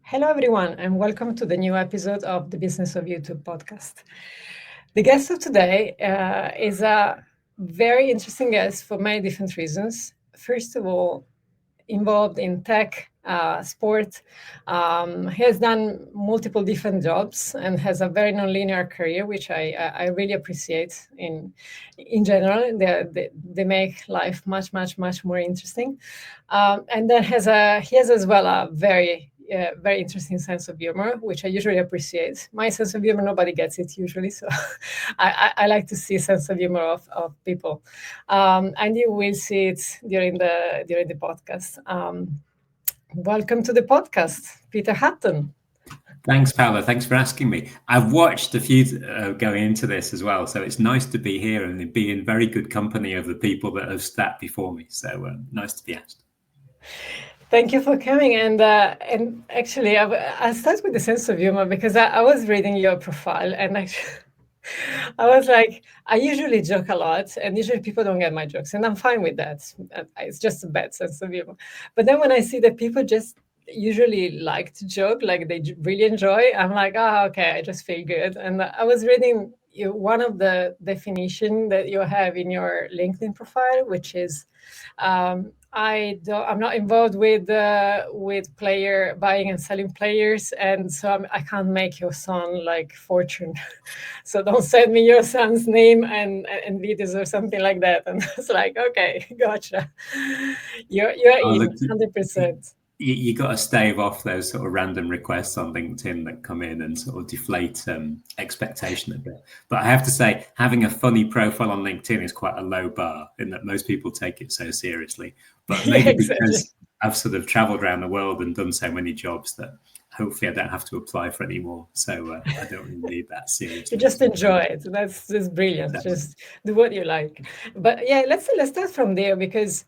Hello, everyone, and welcome to the new episode of the Business of YouTube podcast. The guest of today is a very interesting guest for many different reasons. First of all, involved in tech, sport. He has done multiple different jobs and has a very non-linear career, which I really appreciate in general. They make life much more interesting. And then he has as well a very interesting sense of humor, which I usually appreciate. My sense of humor, nobody gets it usually, so I like to see sense of humor of people, and you will see it during the podcast. Welcome to the podcast, Peter Hutton. Thanks, Paolo. Thanks for asking me. I've watched a few going into this as well, so it's nice to be here and be in very good company of the people that have sat before me. So nice to be asked. Thank you for coming. And actually, I'll start with the sense of humor because I was reading your profile and actually, I was like, I usually joke a lot, and usually people don't get my jokes, and I'm fine with that. It's just a bad sense of humor. But then when I see that people just usually like to joke, like they really enjoy, I'm like, okay, I just feel good. And I was reading one of the definition that you have in your LinkedIn profile, which is, I'm not involved with player buying and selling players, and so I can't make your son like fortune. So don't send me your son's name and videos or something like that. And it's like, okay, gotcha. You're in 100%. You got to stave off those sort of random requests on LinkedIn that come in and sort of deflate expectation a bit. But I have to say, having a funny profile on LinkedIn is quite a low bar in that most people take it so seriously. But maybe exactly. Because I've sort of traveled around the world and done so many jobs that hopefully I don't have to apply for any more. So I don't really need that seriously. You just enjoy it. That's brilliant. Just do what you like. But yeah, let's start from there because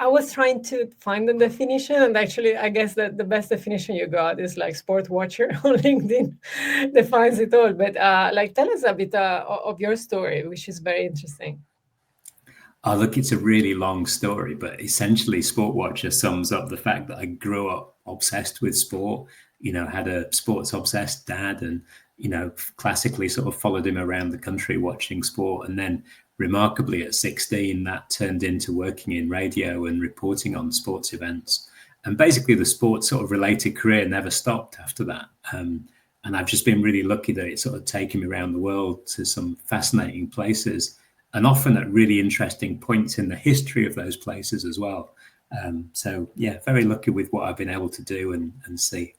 I was trying to find the definition, and actually, I guess that the best definition you got is like sport watcher on LinkedIn defines it all. But like, tell us a bit of your story, which is very interesting. Oh, look, it's a really long story, but essentially, Sport Watcher sums up the fact that I grew up obsessed with sport. Had a sports obsessed dad, and classically sort of followed him around the country watching sport, and then remarkably at 16 that turned into working in radio and reporting on sports events, and basically the sports sort of related career never stopped after that. And I've just been really lucky that it's sort of taken me around the world to some fascinating places, and often at really interesting points in the history of those places as well. So yeah, very lucky with what I've been able to do and see.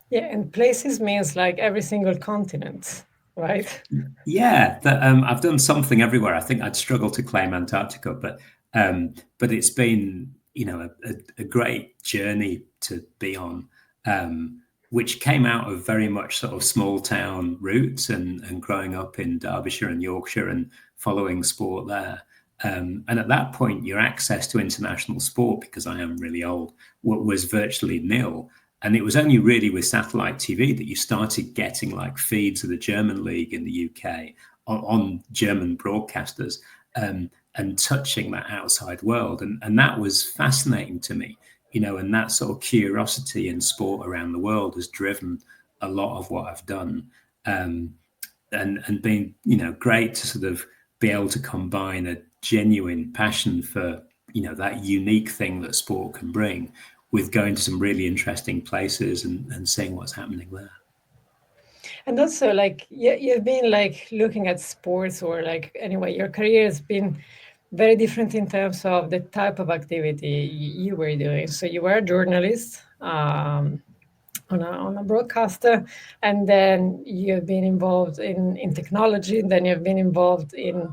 Yeah, and places means like every single continent, right? Yeah, I've done something everywhere. I think I'd struggle to claim Antarctica, but it's been a great journey to be on, which came out of very much sort of small town roots and growing up in Derbyshire and Yorkshire and following sport there. And at that point, your access to international sport, because I am really old, was virtually nil. And it was only really with satellite TV that you started getting like feeds of the German league in the UK on German broadcasters, and touching that outside world. And that was fascinating to me, and that sort of curiosity in sport around the world has driven a lot of what I've done. And been, great to sort of be able to combine a genuine passion for, that unique thing that sport can bring with going to some really interesting places and seeing what's happening there. And also, like, you've been like looking at sports, or like, anyway, your career has been very different in terms of the type of activity you were doing. So you were a journalist, on a broadcaster, and then you've been involved in technology, and then you've been involved in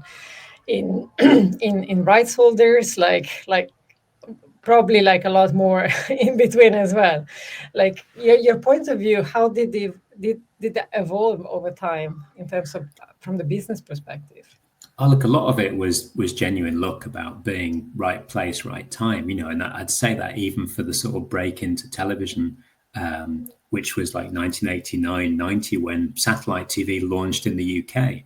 in rights holders, like probably like a lot more in between as well. Like your point of view, how did that evolve over time in terms of from the business perspective? Oh, look, a lot of it was genuine luck about being right place, right time, and I'd say that even for the sort of break into television, which was like 1989, 90, when satellite TV launched in the UK.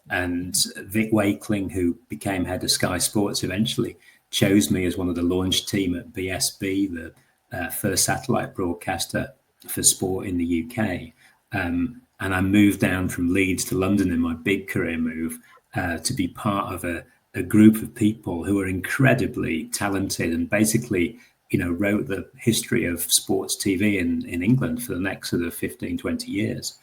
And Vic Wakeling, who became head of Sky Sports eventually, chose me as one of the launch team at BSB, the first satellite broadcaster for sport in the UK. And I moved down from Leeds to London in my big career move to be part of a group of people who are incredibly talented and basically, wrote the history of sports TV in England for the next sort of 15, 20 years.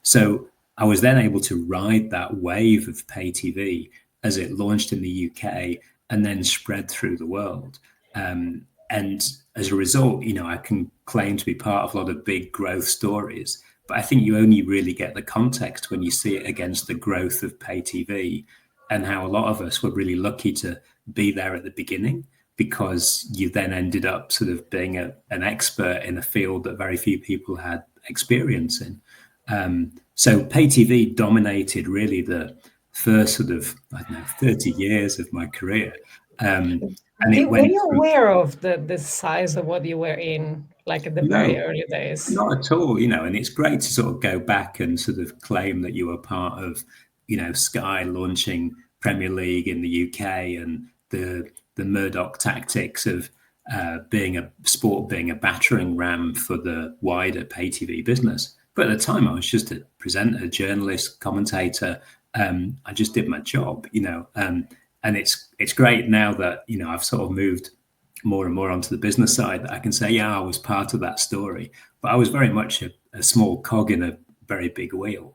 So I was then able to ride that wave of pay TV as it launched in the UK and then spread through the world. And as a result, I can claim to be part of a lot of big growth stories. But I think you only really get the context when you see it against the growth of pay TV and how a lot of us were really lucky to be there at the beginning, because you then ended up sort of being an expert in a field that very few people had experience in. So pay TV dominated really the first sort of, 30 years of my career. And it Were went you from, aware of the size of what you were in, like at the very no, early days? not at all, and it's great to sort of go back and sort of claim that you were part of, Sky launching Premier League in the UK and the Murdoch tactics of being a battering ram for the wider pay TV business. But at the time, I was just a presenter, journalist, commentator. I just did my job, and it's great now that I've sort of moved more and more onto the business side that I can say, yeah, I was part of that story, but I was very much a small cog in a very big wheel.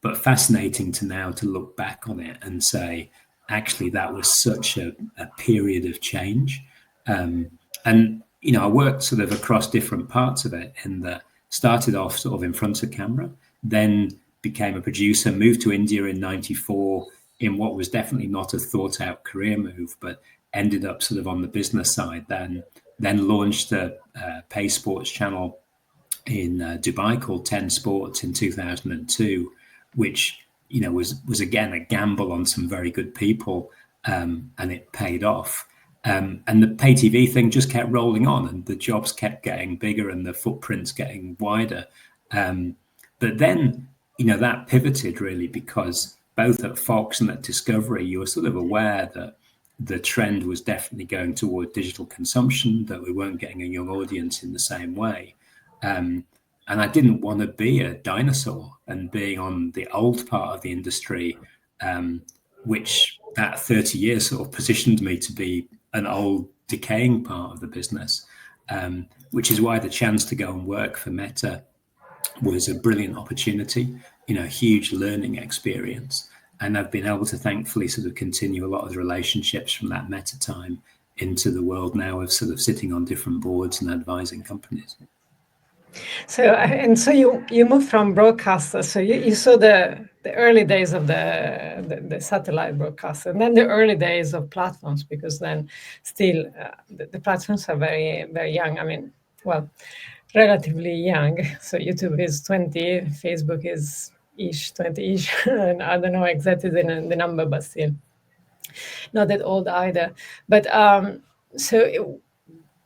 But fascinating to now to look back on it and say, actually, that was such a period of change. And, I worked sort of across different parts of it, and that started off sort of in front of camera, then became a producer, moved to India in 94 in what was definitely not a thought out career move, but ended up sort of on the business side, then launched a pay sports channel in Dubai called 10 Sports in 2002, which was again a gamble on some very good people, and it paid off. And the pay TV thing just kept rolling on, and the jobs kept getting bigger and the footprints getting wider. But then, that pivoted really, because both at Fox and at Discovery, you were sort of aware that the trend was definitely going toward digital consumption, that we weren't getting a young audience in the same way. And I didn't want to be a dinosaur and being on the old part of the industry, which that 30 years sort of positioned me to be an old decaying part of the business, which is why the chance to go and work for Meta was a brilliant opportunity, huge learning experience. And I've been able to thankfully sort of continue a lot of the relationships from that Meta time into the world now of sort of sitting on different boards and advising companies. So you moved from broadcaster. So you saw the early days of the satellite broadcaster, and then the early days of platforms, because then still the platforms are very, very young. I mean, well, relatively young. So YouTube is 20, Facebook is 20-ish, and I don't know exactly the number, but still not that old either. But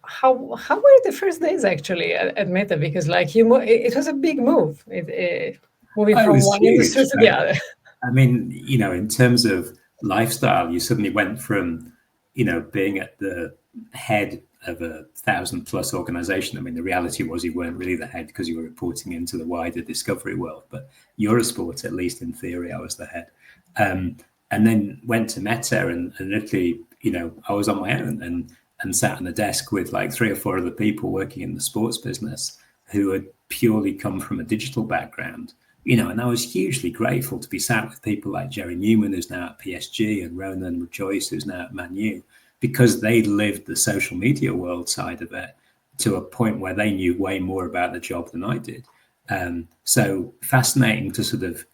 how were the first days actually at Meta? Because it was a big move, moving from one industry to the other. I mean, in terms of lifestyle, you suddenly went from, being at the head of 1,000+ organization. I mean, the reality was you weren't really the head because you were reporting into the wider Discovery world, but Eurosport, at least in theory, I was the head. And then went to Meta and literally, I was on my own and sat on a desk with like 3 or 4 other people working in the sports business who had purely come from a digital background, and I was hugely grateful to be sat with people like Jerry Newman, who's now at PSG, and Ronan Rejoice, who's now at Man U, because they lived the social media world side of it to a point where they knew way more about the job than I did. So fascinating to sort of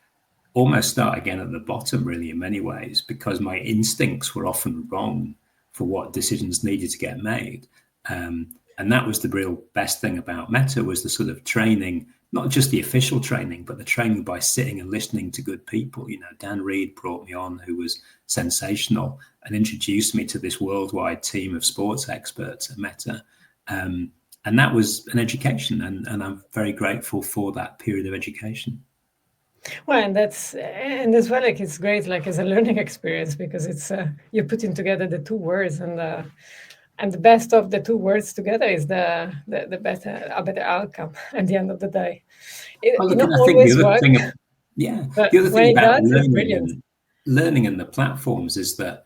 almost start again at the bottom, really, in many ways, because my instincts were often wrong for what decisions needed to get made. And that was the real best thing about Meta, was the sort of training, not just the official training, but the training by sitting and listening to good people. Dan Reed brought me on, who was sensational, and introduced me to this worldwide team of sports experts at Meta. And that was an education, and I'm very grateful for that period of education. Well, and as well, it's great, as a learning experience, because it's you're putting together the two words, and And the best of the two words together is the better a better outcome at the end of the day. Well, It look, not and I think always work, yeah, but the other when thing it about does, it's brilliant. learning and the platforms is that,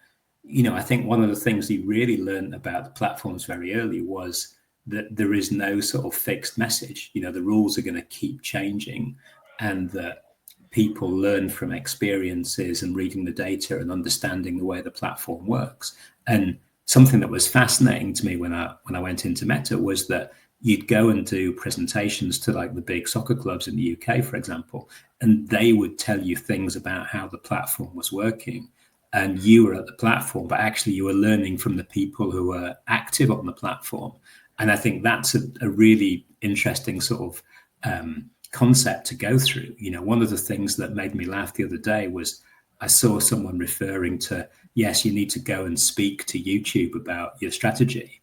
I think one of the things you really learned about the platforms very early was that there is no sort of fixed message. The rules are going to keep changing, and that people learn from experiences and reading the data and understanding the way the platform works. And something that was fascinating to me when I went into Meta was that you'd go and do presentations to like the big soccer clubs in the UK, for example, and they would tell you things about how the platform was working. And you were at the platform, but actually you were learning from the people who were active on the platform. And I think that's a really interesting sort of concept to go through. One of the things that made me laugh the other day was I saw someone referring to, yes, you need to go and speak to YouTube about your strategy.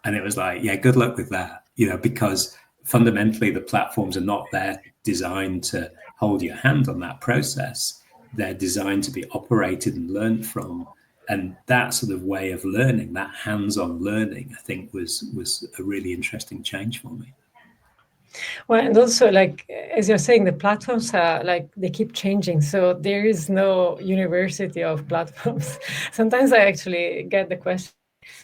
And it was like, yeah, good luck with that, because fundamentally the platforms are not there designed to hold your hand on that process. They're designed to be operated and learned from. And that sort of way of learning, that hands-on learning, I think was a really interesting change for me. Well, and also, like as you're saying, the platforms are like they keep changing. So there is no university of platforms. Sometimes I actually get the question,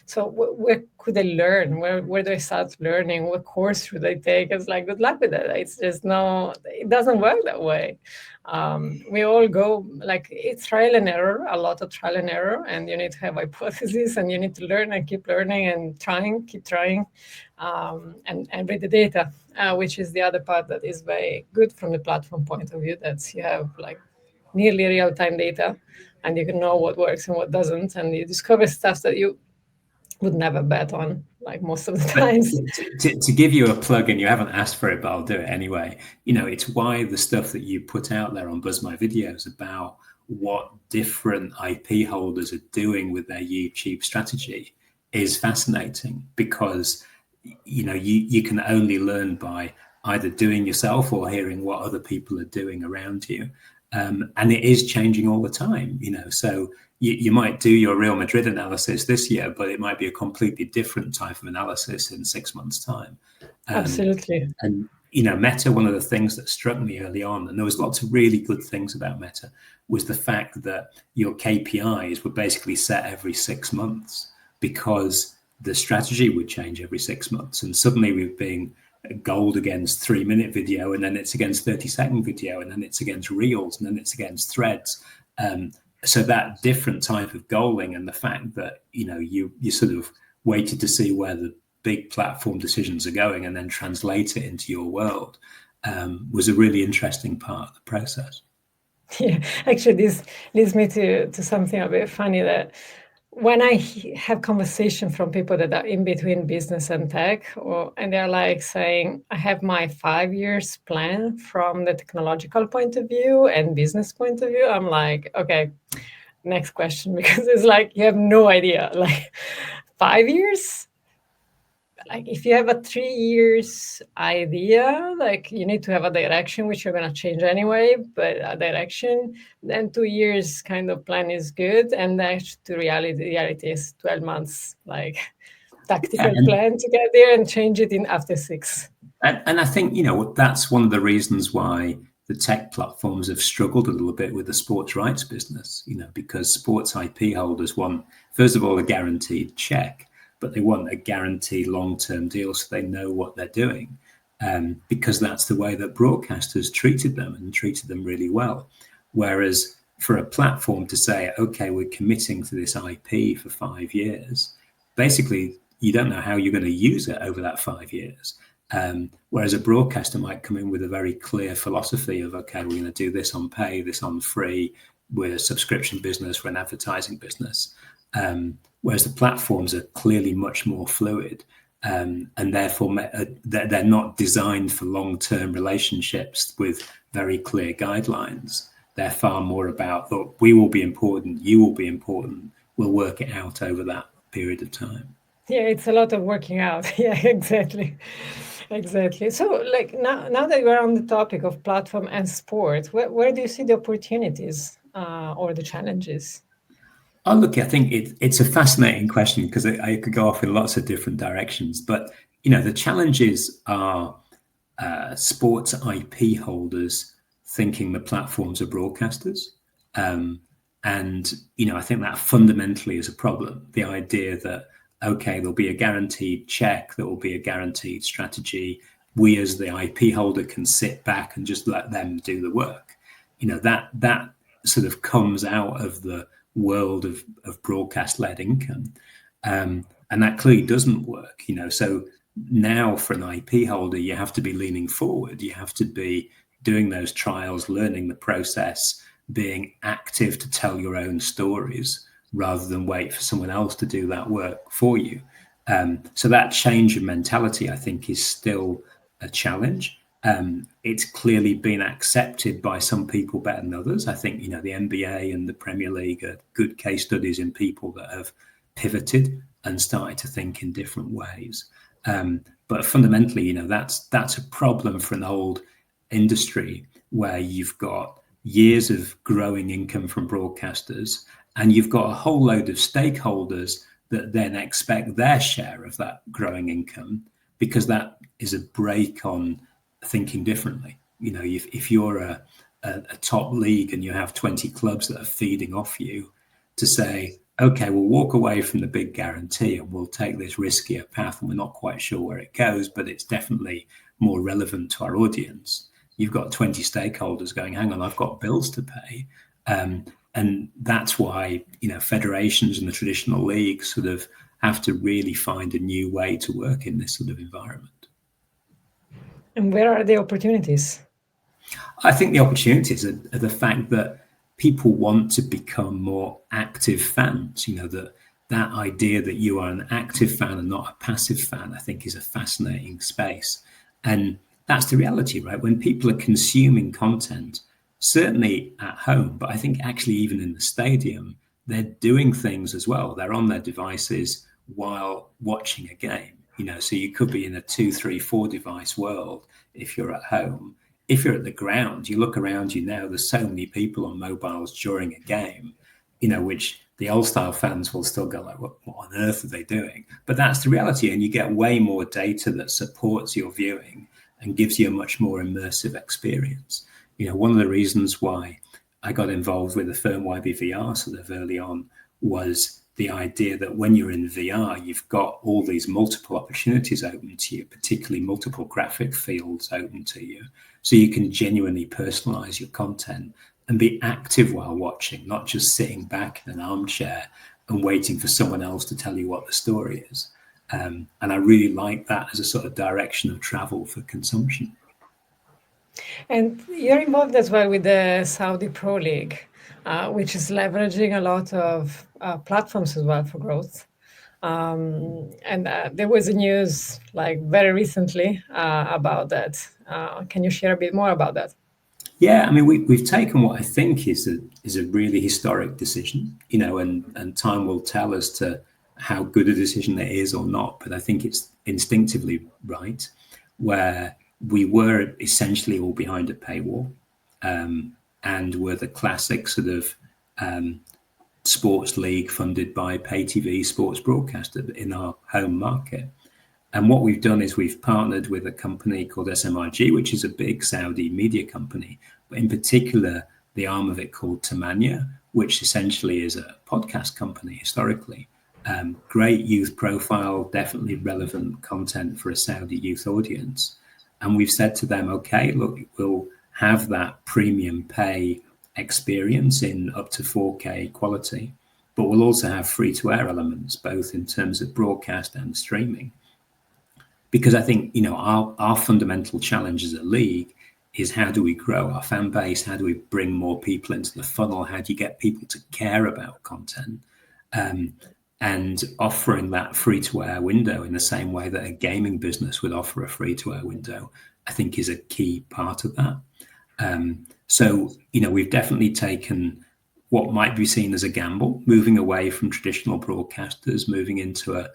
so where could I learn? Where do I start learning? What course should I take? It's like, good luck with that. It's just no, it doesn't work that way. We all go like it's trial and error, a lot of trial and error, and you need to have hypotheses, and you need to learn and keep learning and trying, keep trying, and read the data, which is the other part that is very good from the platform point of view. That you have like nearly real-time data, and you can know what works and what doesn't, and you discover stuff that you would never bet on, like most of the But times. to give you a plug, and you haven't asked for it, but I'll do it anyway. It's why the stuff that you put out there on Buzz My Videos about what different IP holders are doing with their YouTube strategy is fascinating, because you can only learn by either doing yourself or hearing what other people are doing around you. And it is changing all the time, so you might do your Real Madrid analysis this year, but it might be a completely different type of analysis in 6 months' time. Absolutely. And Meta, one of the things that struck me early on, and there was lots of really good things about Meta, was the fact that your KPIs were basically set every 6 months, because the strategy would change every 6 months. And suddenly we've been gold against 3-minute video, and then it's against 30-second video, and then it's against reels, and then it's against threads. So that different type of goaling, and the fact that you sort of waited to see where the big platform decisions are going and then translate it into your world, was a really interesting part of the process. Yeah, actually, this leads me to something a bit funny, that when I have conversation from people that are in between business and tech, and they're like saying, I have my 5 years plan from the technological point of view and business point of view, I'm like, okay, next question, because it's like you have no idea. Like 5 years, like if you have a 3 years idea, like you need to have a direction which you're going to change anyway, but a direction, then 2 years kind of plan is good, and then to reality is 12 months, like Yeah, tactical plan to get there and change it in after 6. and I think that's one of the reasons why the tech platforms have struggled a little bit with the sports rights business, because sports IP holders want, first of all, a guaranteed check, but they want a guaranteed long-term deal so they know what they're doing, because that's the way that broadcasters treated them, and treated them really well. Whereas for a platform to say, okay, we're committing to this IP for 5 years, basically you don't know how you're going to use it over that 5 years. Whereas a broadcaster might come in with a very clear philosophy of, okay, we're going to do this on pay, this on free, we're a subscription business, we're an advertising business. Whereas the platforms are clearly much more fluid, and therefore they're not designed for long-term relationships with very clear guidelines. They're far more about, look, we will be important, you will be important, we'll work it out over that period of time. Yeah, it's a lot of working out. Yeah, exactly. Exactly. So, like now that we're on the topic of platform and sport, where do you see the opportunities or the challenges? Oh, look, I think it's a fascinating question because I could go off in lots of different directions. But the challenges are sports IP holders thinking the platforms are broadcasters. Um, and, I think that fundamentally is a problem. The idea that, okay, there'll be a guaranteed check, there will be a guaranteed strategy. We as the IP holder can sit back and just let them do the work. That sort of comes out of the world of broadcast-led income. And that clearly doesn't work. So now for an IP holder, you have to be leaning forward. You have to be doing those trials, learning the process, being active to tell your own stories rather than wait for someone else to do that work for you. So that change of mentality, I think, is still a challenge. It's clearly been accepted by some people better than others. I think, the NBA and the Premier League are good case studies in people that have pivoted and started to think in different ways. But fundamentally, that's a problem for an old industry where you've got years of growing income from broadcasters and you've got a whole load of stakeholders that then expect their share of that growing income, because that is a break on thinking differently. If you're a top league and you have 20 clubs that are feeding off you, to say, okay, we'll walk away from the big guarantee and we'll take this riskier path, and we're not quite sure where it goes, but it's definitely more relevant to our audience. You've got 20 stakeholders going, hang on, I've got bills to pay. And that's why, federations and the traditional leagues sort of have to really find a new way to work in this sort of environment. And where are the opportunities? I think the opportunities are the fact that people want to become more active fans. That idea that you are an active fan and not a passive fan, I think, is a fascinating space. And that's the reality, right? When people are consuming content, certainly at home, but I think actually even in the stadium, they're doing things as well. They're on their devices while watching a game. So you could be in a 2, 3, 4 device world if you're at home. If you're at the ground, you look around you now, there's so many people on mobiles during a game, which the old style fans will still go like, what on earth are they doing? But that's the reality. And you get way more data that supports your viewing and gives you a much more immersive experience. One of the reasons why I got involved with the firm YBVR sort of early on was the idea that when you're in VR, you've got all these multiple opportunities open to you, particularly multiple graphic fields open to you. So you can genuinely personalize your content and be active while watching, not just sitting back in an armchair and waiting for someone else to tell you what the story is. And I really like that as a sort of direction of travel for consumption. And you're involved as well with the Saudi Pro League, which is leveraging a lot of platforms as well for growth. And there was a news like very recently about that. Can you share a bit more about that? Yeah, I mean, we've taken what I think is a really historic decision, and time will tell as to how good a decision it is or not. But I think it's instinctively right, where we were essentially all behind a paywall, and were the classic sort of sports league funded by pay TV sports broadcaster in our home market. And what we've done is we've partnered with a company called SMRG, which is a big Saudi media company, but in particular, the arm of it called Tamania, which essentially is a podcast company historically. Great youth profile, definitely relevant content for a Saudi youth audience. And we've said to them, okay, look, we'll have that premium pay experience in up to 4K quality, but we'll also have free-to-air elements, both in terms of broadcast and streaming. Because I think, our fundamental challenge as a league is how do we grow our fan base? How do we bring more people into the funnel? How do you get people to care about content? And offering that free-to-air window in the same way that a gaming business would offer a free-to-air window, I think is a key part of that. So, we've definitely taken what might be seen as a gamble, moving away from traditional broadcasters, moving into a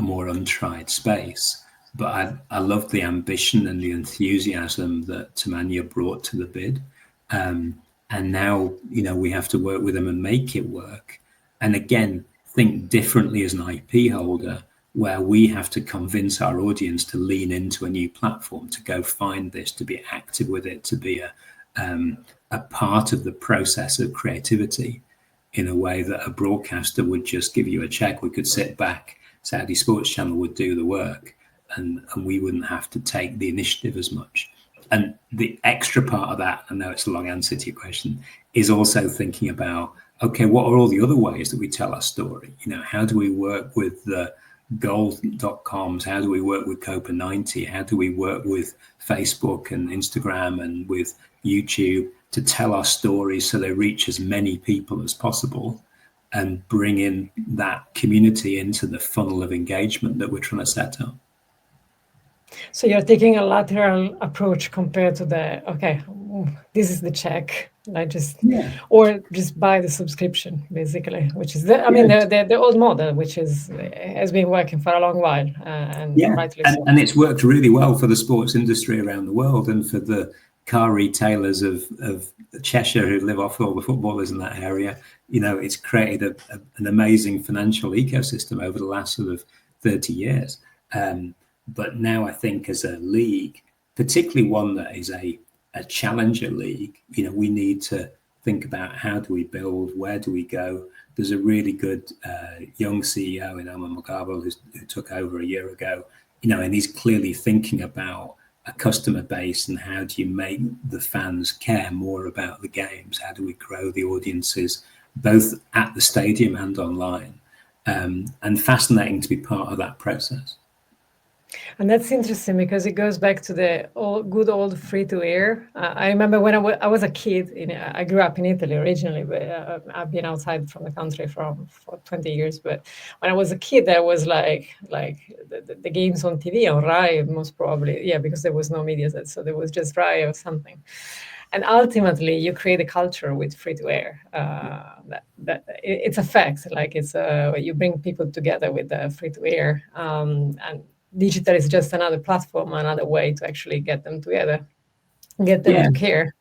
more untried space. But I love the ambition and the enthusiasm that Tamania brought to the bid. And now, we have to work with them and make it work. and again, think differently as an IP holder, where we have to convince our audience to lean into a new platform, to go find this, to be active with it, to be a part of the process of creativity in a way that a broadcaster would just give you a check. We could sit back, Saudi Sports Channel would do the work, and we wouldn't have to take the initiative as much. And the extra part of that, I know it's a long answer to your question, is also thinking about, okay, what are all the other ways that we tell our story? You know, how do we work with the gold.coms? How do we work with Copa 90? How do we work with Facebook and Instagram and with YouTube to tell our stories so they reach as many people as possible and bring in that community into the funnel of engagement that we're trying to set up? So you're taking a lateral approach compared to this is the check, or just buy the subscription, basically, which is the old model, which has been working for a long while, and rightly so. And it's worked really well for the sports industry around the world, and for the car retailers of Cheshire who live off all the footballers in that area. You know, it's created an amazing financial ecosystem over the last sort of 30 years. But now I think as a league, particularly one that is a challenger league, you know, we need to think about how do we build, where do we go? There's a really good young CEO in Omar Mughabo who took over a year ago, you know, and he's clearly thinking about a customer base and how do you make the fans care more about the games? How do we grow the audiences, both at the stadium and online? And fascinating to be part of that process. And that's interesting because it goes back to the good old free-to-air. I remember when I was a kid, I grew up in Italy originally, but I've been outside from the country for 20 years. But when I was a kid, there was like the games on TV, on Rai, most probably. Yeah, because there was no Mediaset, so there was just Rai or something. And ultimately, you create a culture with free-to-air. That it's a fact. Like you bring people together with the free-to-air, and digital is just another platform, another way to actually get them together, get them to care.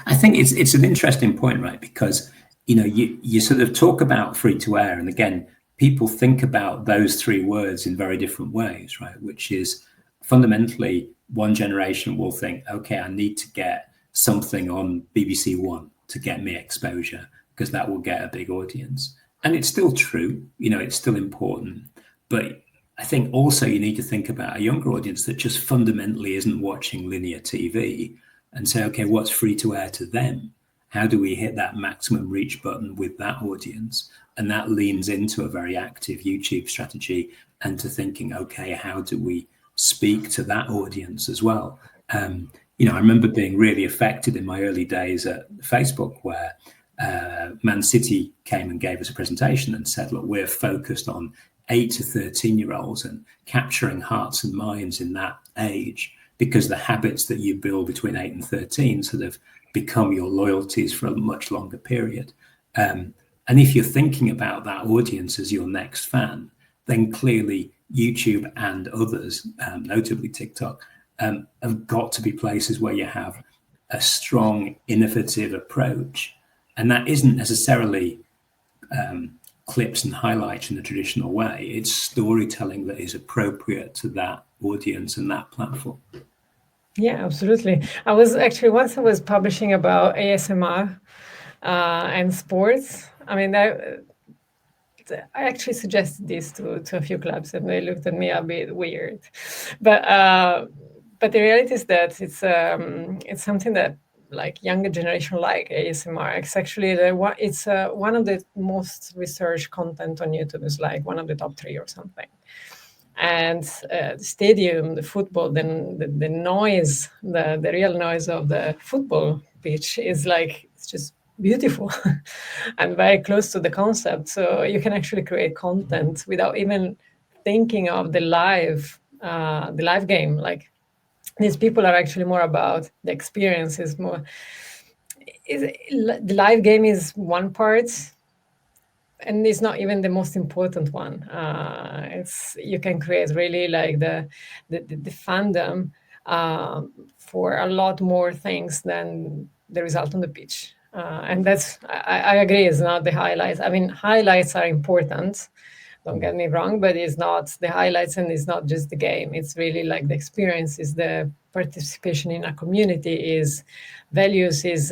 I think it's an interesting point, right? Because, you know, you sort of talk about free to air, and again, people think about those three words in very different ways, right? Which is fundamentally one generation will think, okay, I need to get something on BBC One to get me exposure because that will get a big audience. And it's still true, you know, it's still important. But I think also you need to think about a younger audience that just fundamentally isn't watching linear TV and say, okay, what's free to air to them? How do we hit that maximum reach button with that audience? And that leans into a very active YouTube strategy and to thinking, okay, how do we speak to that audience as well? You know, I remember being really affected in my early days at Facebook where Man City came and gave us a presentation and said, look, we're focused on 8 to 13-year-olds and capturing hearts and minds in that age, because the habits that you build between 8 and 13 sort of become your loyalties for a much longer period. And if you're thinking about that audience as your next fan, then clearly YouTube and others, notably TikTok, have got to be places where you have a strong, innovative approach. And that isn't necessarily clips and highlights in the traditional way. It's storytelling that is appropriate to that audience and that platform. Yeah, absolutely. I was publishing about ASMR and sports. I mean, I actually suggested this to a few clubs, and they looked at me a bit weird. But the reality is that it's something that like younger generation like ASMR. It's actually one of the most researched content on YouTube. Is like one of the top 3 or something. And the stadium, the football, then the noise, the real noise of the football pitch is like, it's just beautiful and very close to the concept. So you can actually create content without even thinking of the live game. Like these people are actually more about the experiences. The live game is one part, and it's not even the most important one. You can create really like the fandom for a lot more things than the result on the pitch. And that's, I agree, is not the highlights. I mean, highlights are important, don't get me wrong, but it's not the highlights, and it's not just the game. It's really like the experience, is the participation in a community, is values, is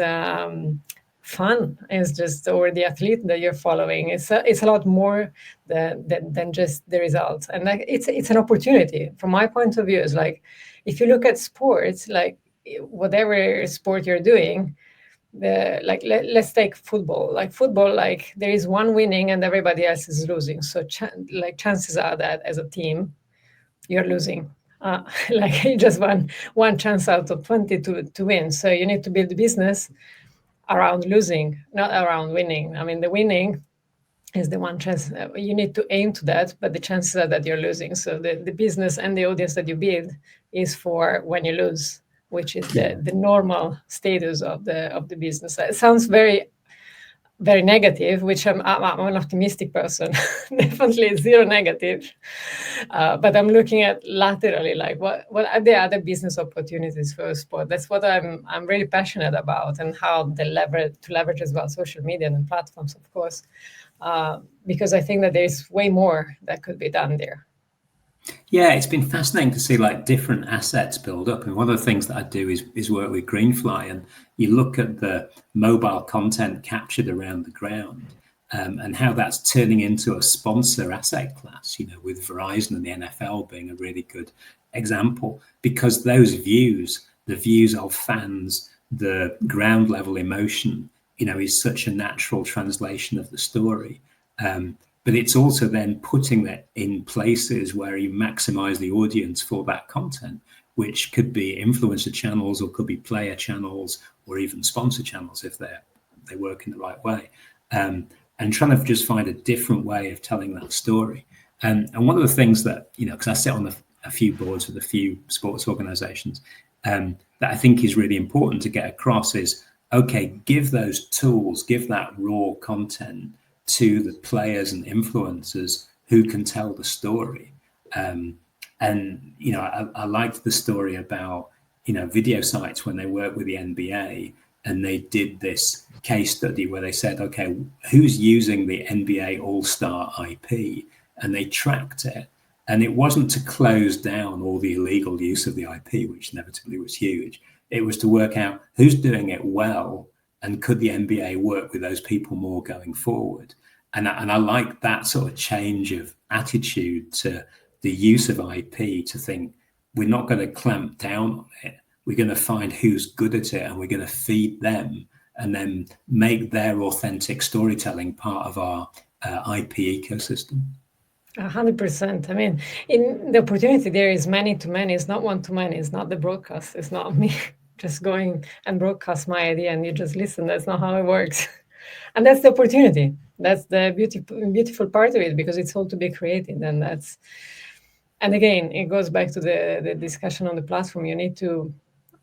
fun, is just, or the athlete that you're following. It's a lot more than just the results. And like it's an opportunity from my point of view. Is like, if you look at sports, like whatever sport you're doing, like let's take football. Like football, like there is one winning and everybody else is losing, so like chances are that as a team you're losing. Like you just one chance out of 20 to win, so you need to build the business around losing, not around winning. I mean, the winning is the one chance, you need to aim to that, but the chances are that you're losing. So the business and the audience that you build is for when you lose, which is the normal status of the business. It sounds very, very negative, which I'm an optimistic person. Definitely zero negative. But I'm looking at laterally, like what are the other business opportunities for sport? That's what I'm really passionate about, and how the leverage as well social media and platforms, of course, because I think that there's way more that could be done there. Yeah, it's been fascinating to see like different assets build up. And one of the things that I do is work with Greenfly, and you look at the mobile content captured around the ground, and how that's turning into a sponsor asset class, you know, with Verizon and the NFL being a really good example, because those views, the views of fans, the ground level emotion, you know, is such a natural translation of the story. But it's also then putting that in places where you maximize the audience for that content, which could be influencer channels, or could be player channels, or even sponsor channels if they work in the right way. And trying to just find a different way of telling that story. And one of the things that, you know, because I sit on a few boards with a few sports organizations, that I think is really important to get across is, okay, give those tools, give that raw content to the players and influencers who can tell the story. And, you know, I liked the story about, you know, video sites when they work with the NBA, and they did this case study where they said, okay, who's using the NBA All-Star IP? And they tracked it. And it wasn't to close down all the illegal use of the IP, which inevitably was huge. It was to work out who's doing it well, and could the NBA work with those people more going forward? And I like that sort of change of attitude to the use of IP, to think we're not going to clamp down on it. We're going to find who's good at it, and we're going to feed them, and then make their authentic storytelling part of our IP ecosystem. 100%. I mean, in the opportunity there is many to many. It's not one to many. It's not the broadcast. It's not me just going and broadcast my idea and you just listen. That's not how it works. And that's the opportunity. That's the beautiful part of it, because it's all to be created. And again, it goes back to the discussion on the platform. You need to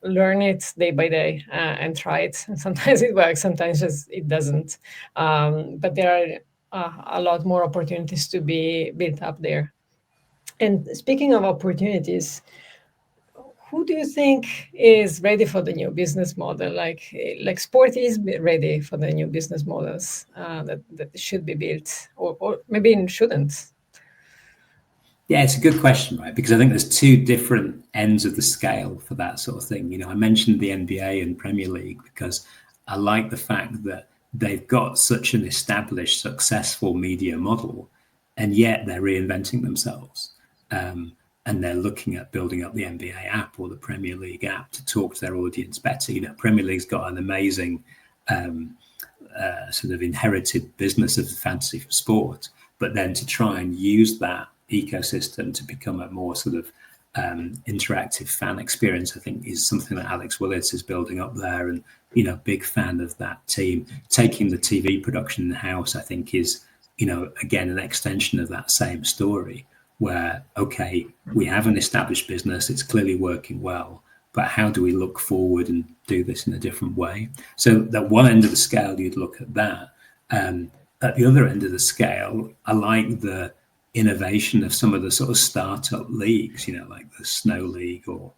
learn it day by day and try it. And sometimes it works, sometimes just it doesn't. But there are a lot more opportunities to be built up there. And speaking of opportunities, who do you think is ready for the new business model? Like sport is ready for the new business models that should be built, or maybe shouldn't. Yeah, it's a good question, right? Because I think there's two different ends of the scale for that sort of thing. You know, I mentioned the NBA and Premier League because I like the fact that they've got such an established, successful media model, and yet they're reinventing themselves. And they're looking at building up the NBA app or the Premier League app to talk to their audience better. You know, Premier League's got an amazing sort of inherited business of fantasy for sport, but then to try and use that ecosystem to become a more sort of interactive fan experience, I think is something that Alex Willits is building up there. And, you know, big fan of that team. Taking the TV production in the house, I think is, you know, again, an extension of that same story where, okay, we have an established business, it's clearly working well, but how do we look forward and do this in a different way? So at one end of the scale, you'd look at that. At the other end of the scale, I like the innovation of some of the sort of startup leagues, you know, like the Snow League or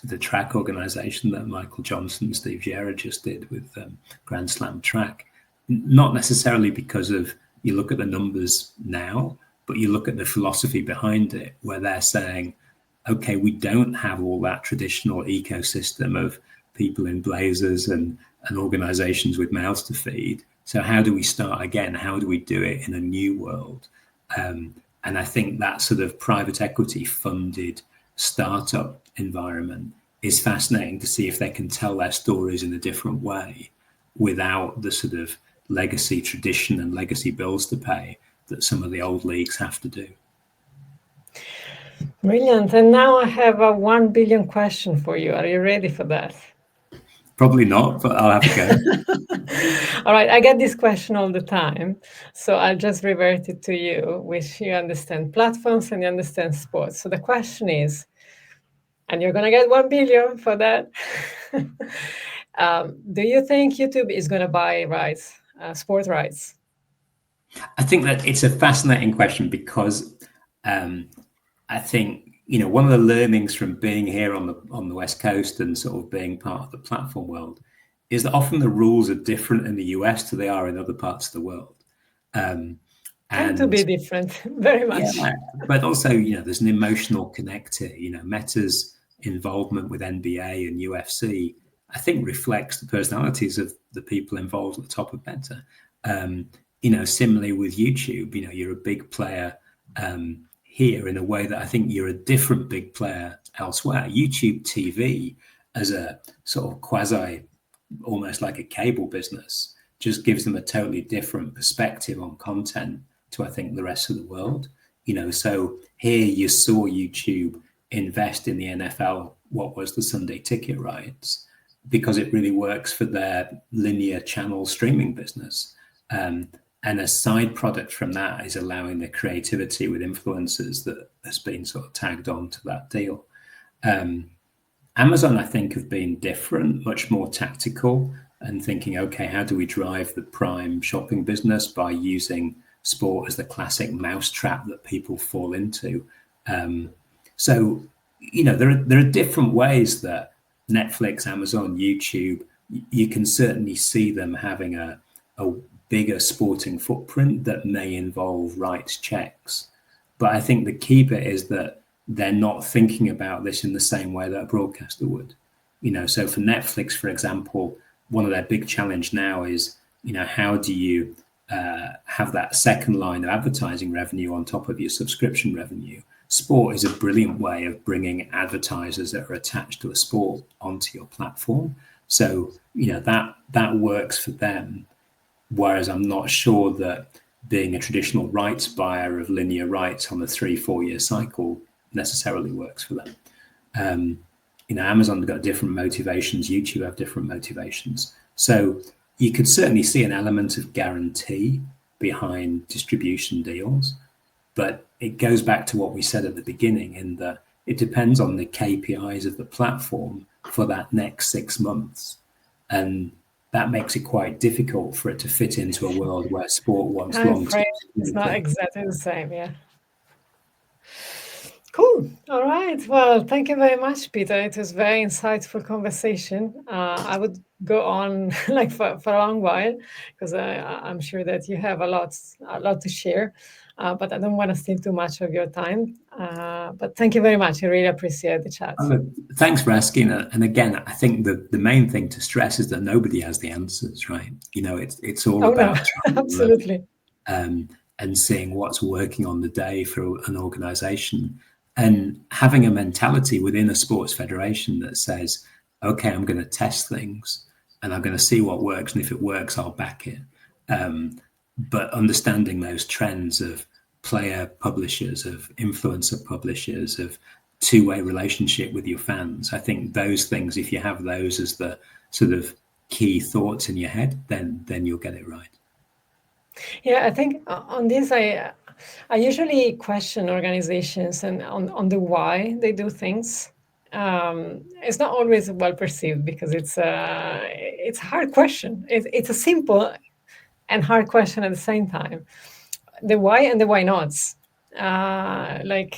the track organization that Michael Johnson and Steve Gerrard just did with Grand Slam Track. Not necessarily because of you look at the numbers now, but you look at the philosophy behind it, where they're saying, okay, we don't have all that traditional ecosystem of people in blazers and organizations with mouths to feed. So how do we start again? How do we do it in a new world? And I think that sort of private equity funded startup environment is fascinating to see if they can tell their stories in a different way without the sort of legacy tradition and legacy bills to pay that some of the old leagues have to do. Brilliant. And now I have a 1 billion question for you. Are you ready for that? Probably not, but I'll have a go. All right, I get this question all the time, so I'll just revert it to you, which you understand platforms and you understand sports. So the question is, and you're going to get 1 billion for that. Do you think YouTube is going to buy rights, sport rights? I think that it's a fascinating question because I think, one of the learnings from being here on the West Coast and sort of being part of the platform world is that often the rules are different in the US to they are in other parts of the world. Tend to be different, very much. Yeah, but also, there's an emotional connect here. Meta's involvement with NBA and UFC, I think, reflects the personalities of the people involved at the top of Meta. Similarly with YouTube, you're a big player here in a way that I think you're a different big player elsewhere. YouTube TV as a sort of quasi, almost like a cable business, just gives them a totally different perspective on content to, I think, the rest of the world. So here you saw YouTube invest in the NFL, what was the Sunday ticket rights, because it really works for their linear channel streaming business. And a side product from that is allowing the creativity with influencers that has been sort of tagged on to that deal. Amazon, I think, have been different, much more tactical and thinking, okay, how do we drive the prime shopping business by using sport as the classic mousetrap that people fall into? So, there are different ways that Netflix, Amazon, YouTube, you can certainly see them having a bigger sporting footprint that may involve rights checks. But I think the key bit is that they're not thinking about this in the same way that a broadcaster would. So for Netflix, for example, one of their big challenge now is, how do you have that second line of advertising revenue on top of your subscription revenue? Sport is a brilliant way of bringing advertisers that are attached to a sport onto your platform. So, that works for them. Whereas I'm not sure that being a traditional rights buyer of linear rights on a 3-4 year cycle necessarily works for them. Amazon's got different motivations, YouTube have different motivations. So you could certainly see an element of guarantee behind distribution deals, but it goes back to what we said at the beginning in that it depends on the KPIs of the platform for that next 6 months. And that makes it quite difficult for it to fit into a world where sport wants long term. It's not exactly the same, yeah. Cool. All right. Well, thank you very much, Peter. It was a very insightful conversation. I would go on like for a long while because I'm sure that you have a lot to share. But I don't want to steal too much of your time. But thank you very much. I really appreciate the chat. Thanks for asking. And again, I think the main thing to stress is that nobody has the answers, right? It's all about absolutely. And seeing what's working on the day for an organization and having a mentality within a sports federation that says, okay, I'm going to test things and I'm going to see what works. And if it works, I'll back it. But understanding those trends of player publishers, of influencer publishers, of two-way relationship with your fans. I think those things, if you have those as the sort of key thoughts in your head, then you'll get it right. Yeah, I think on this, I usually question organizations and on the why they do things. It's not always well perceived because it's a hard question. It's a simple and hard question at the same time. The why and the why nots. Like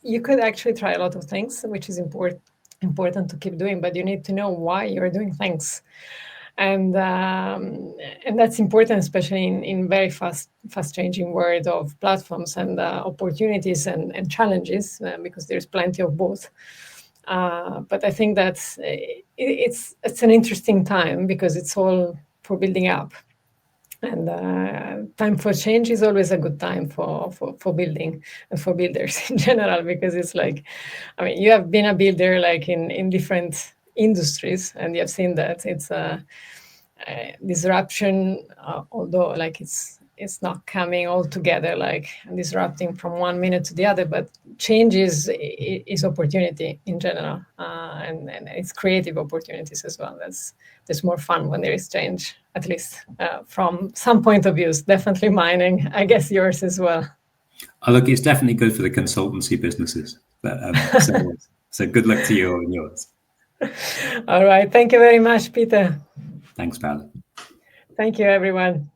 you could actually try a lot of things, which is important. important to keep doing, but you need to know why you're doing things. And that's important, especially in very fast changing world of platforms and opportunities and challenges, because there's plenty of both. But I think that it's an interesting time because it's all for building up. And time for change is always a good time for building and for builders in general, because it's like, I mean, you have been a builder like in different industries, and you have seen that it's a disruption, although like it's not coming all together like disrupting from 1 minute to the other, but change is opportunity in general, and it's creative opportunities as well. There's more fun when there is change, at least from some point of views. Definitely mine, and I guess yours as well. Oh, look, it's definitely good for the consultancy businesses. But, so good luck to you and yours. All right. Thank you very much, Peter. Thanks, Paolo. Thank you, everyone.